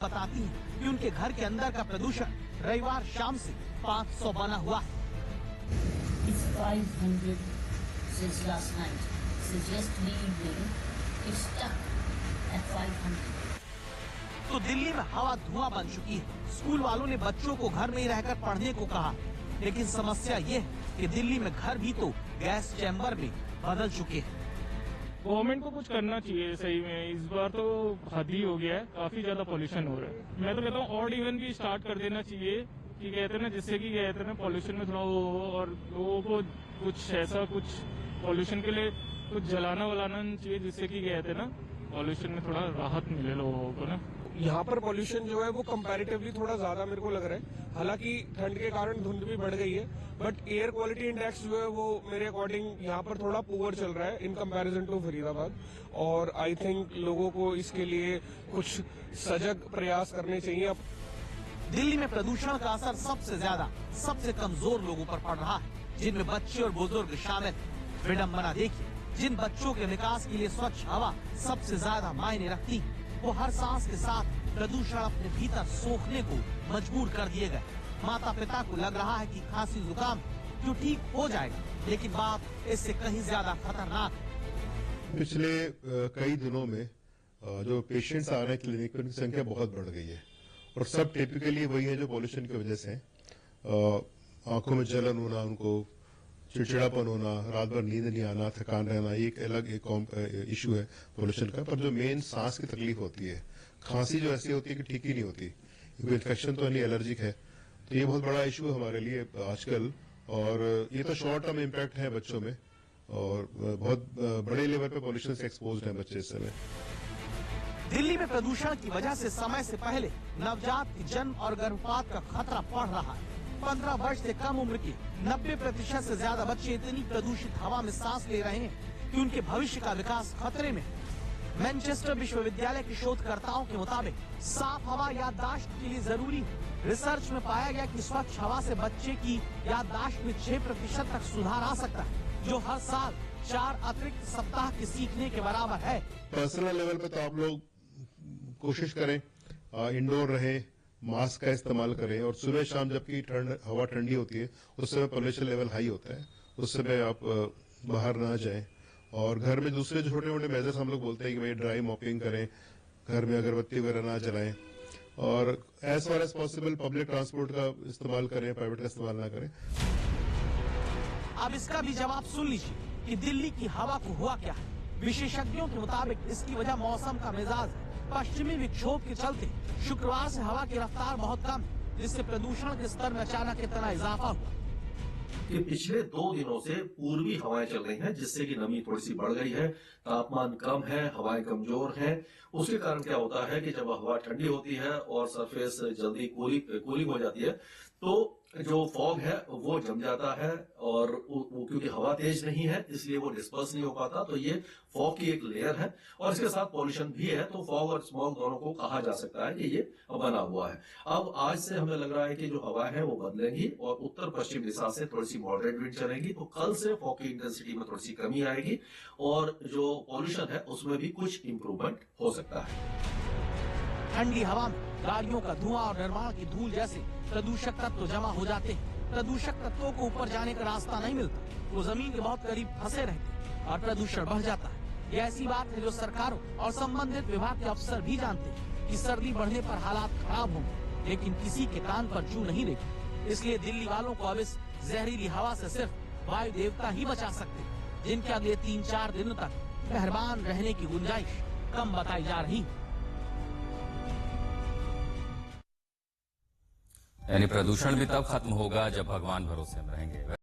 बताती हैं कि उनके घर के अंदर का प्रदूषण रविवार शाम से 500 बना हुआ है। It's 500 since last night. Since yesterday evening, it's stuck at 500. तो दिल्ली में हवा धुआं बन चुकी है। स्कूल वालों ने बच्चों को घर में ही रहकर पढ़ने को कहा, लेकिन समस्या ये है कि दिल्ली में घर भी तो गैस चैम्बर में बदल चुके हैं। गवर्नमेंट को कुछ करना चाहिए सही में। इस बार तो हद ही हो गया है, काफी ज्यादा पॉल्यूशन हो रहा है। मैं तो कहता हूँ ऑड इवन भी स्टार्ट कर देना चाहिए कि कहते हैं ना, जिससे कि कहते हैं ना पॉल्यूशन में थोड़ा वो हो और लोगों को कुछ ऐसा कुछ पॉल्यूशन के लिए कुछ जलाना वलाना चाहिए, जिससे कि कहते हैं ना पॉल्यूशन में थोड़ा राहत मिले लोगों को ना। यहाँ पर पॉल्यूशन जो है वो कंपैरेटिवली थोड़ा ज्यादा मेरे को लग रहा है। हालांकि ठंड के कारण धुंध भी बढ़ गई है, बट एयर क्वालिटी इंडेक्स जो है वो मेरे अकॉर्डिंग यहाँ पर थोड़ा पुअर चल रहा है इन कंपैरिजन टू फरीदाबाद। और आई थिंक लोगों को इसके लिए कुछ सजग प्रयास करने चाहिए। दिल्ली में प्रदूषण का असर सबसे ज्यादा सबसे कमजोर लोगों पर पड़ रहा है, जिनमें बच्चे और बुजुर्ग शामिल। विडंबना देखिए, जिन बच्चों के विकास के लिए स्वच्छ हवा सबसे ज्यादा मायने रखती है, वो हर सांस के साथ प्रदूषण अपने भीतर सोखने को मजबूर कर दिए गए। माता पिता को लग रहा है कि खांसी जुकाम जो ठीक हो जाएगा, लेकिन बात इससे कहीं ज्यादा खतरनाक है। पिछले कई दिनों में जो पेशेंट्स आ रहे हैं क्लिनिक पर, उनकी संख्या बहुत बढ़ गई है और सब टिपिकली वही है जो पॉल्यूशन की वजह से आंखों में जलन होना, उनको चिड़चिड़ापन होना, रात भर नींद नहीं आना, थकान रहना, एक अलग इशू है पॉल्यूशन का। पर जो मेन सांस की तकलीफ होती है, खांसी जो ऐसी होती है कि ठीक ही नहीं होती, कोई इन्फेक्शन तो नहीं, एलर्जिक है, तो ये बहुत बड़ा इशू है हमारे लिए आजकल। और ये तो शॉर्ट टर्म इम्पैक्ट है बच्चों में और बहुत बड़े लेवल पे पॉल्यूशन से एक्सपोज्ड है बच्चे इस समय। दिल्ली में प्रदूषण की वजह से समय से पहले नवजात की जन्म और गर्भपात का खतरा बढ़ रहा है। 15 वर्ष से कम उम्र के 90% से ज्यादा बच्चे इतनी प्रदूषित हवा में सांस ले रहे हैं कि उनके भविष्य का विकास खतरे में है। मैनचेस्टर विश्वविद्यालय के शोधकर्ताओं के मुताबिक साफ हवा याददाश्त के लिए जरूरी है। रिसर्च में पाया गया कि स्वच्छ हवा से बच्चे की याददाश्त में 6% तक सुधार आ सकता है, जो हर साल 4 अतिरिक्त सप्ताह के सीखने के बराबर है। पर्सनल लेवल पे तो आप लोग कोशिश करें, इंडोर रहें, मास्क का इस्तेमाल करें और सुबह शाम जबकि हवा ठंडी होती है उस समय पॉल्यूशन लेवल हाई होता है, उस समय आप बाहर ना जाएं। और घर में दूसरे छोटे मोटे मेजर्स हम लोग बोलते हैं कि भाई ड्राई मॉपिंग करें, घर में अगरबत्ती वगैरह ना जलाएं और as far as possible public transport का इस्तेमाल करें, प्राइवेट का इस्तेमाल ना करें। अब इसका भी जवाब सुन लीजिए कि दिल्ली की हवा को हुआ क्या है। विशेषज्ञों के मुताबिक इसकी वजह मौसम का मिजाज है। पश्चिमी विक्षोभ के चलते शुक्रवार से हवा की रफ्तार बहुत कम है, जिससे प्रदूषण के स्तर में अचानक इतना इजाफा हुआ कि पिछले 2 दिनों से पूर्वी हवाएं चल रही हैं, जिससे कि नमी थोड़ी सी बढ़ गई है, तापमान कम है, हवाएं कमजोर हैं। उसके कारण क्या होता है कि जब हवा ठंडी होती है और सरफेस जल्दी कूलिंग हो जाती है, तो जो फॉग है वो जम जाता है और वो क्योंकि हवा तेज नहीं है इसलिए वो डिस्पर्स नहीं हो पाता। तो ये फॉग की एक लेयर है और इसके साथ पॉल्यूशन भी है, तो फॉग और स्मॉग दोनों को कहा जा सकता है कि ये बना हुआ है। अब आज से हमें लग रहा है कि जो हवा है वो बदलेंगी और उत्तर पश्चिम दिशा से थोड़ी सी मॉडरेट विंड चलेंगी, तो कल से फॉग की इंटेंसिटी में थोड़ी सी कमी आएगी और जो पॉल्यूशन है उसमें भी कुछ इंप्रूवमेंट हो सकता है। ठंडी हवा में गाड़ियों का धुआं और निर्माण की धूल जैसे प्रदूषक तत्व जमा हो जाते हैं। प्रदूषक तत्वों को ऊपर जाने का रास्ता नहीं मिलता, वो जमीन के बहुत करीब फंसे रहते और प्रदूषण बढ़ जाता है। ये ऐसी बात है जो सरकारों और संबंधित विभाग के अफसर भी जानते हैं कि सर्दी बढ़ने पर हालात खराब होंगे, लेकिन किसी के कान पर जू नहीं रेखी। इसलिए दिल्ली वालों को अब इस जहरीली हवा से सिर्फ वायु देवता ही बचा सकते हैं, जिनके अगले 3-4 दिनों तक मेहरबान रहने की गुंजाइश कम बताई जा रही है। यानी प्रदूषण भी तब खत्म होगा जब भगवान भरोसे में रहेंगे।